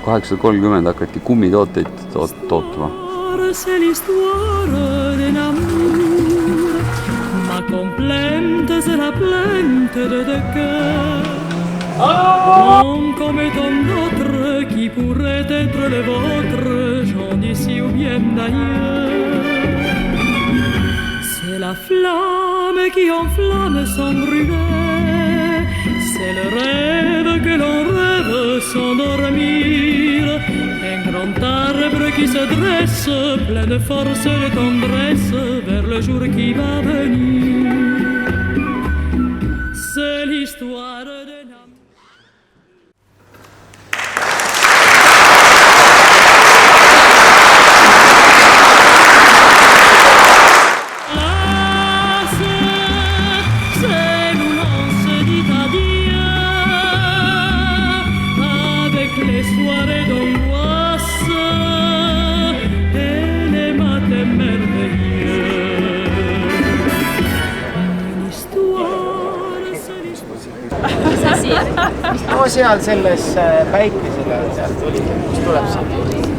1830 hakati kummitooteid tootma. C'est l'histoire d'un amour. Ma complainte, c'est la plainte de deux cœurs. Comme tant d'autres qui pourraient être les vôtres, gens d'ici ou bien d'ailleurs. C'est la flamme qui enflamme sans brûler. C'est le rêve que l'on rêve sans dormir. Un grand arbre qui se dresse, plein de force et de tendresse, vers le jour qui va venir. C'est l'histoire d'un amour. C'est nous l'on se dit adieu, avec les soirées d'angoisse et les matins merveilleux. Une histoire, c'est l'histoire. No seal selles päikesel, sealt tuli, kust tuleb see?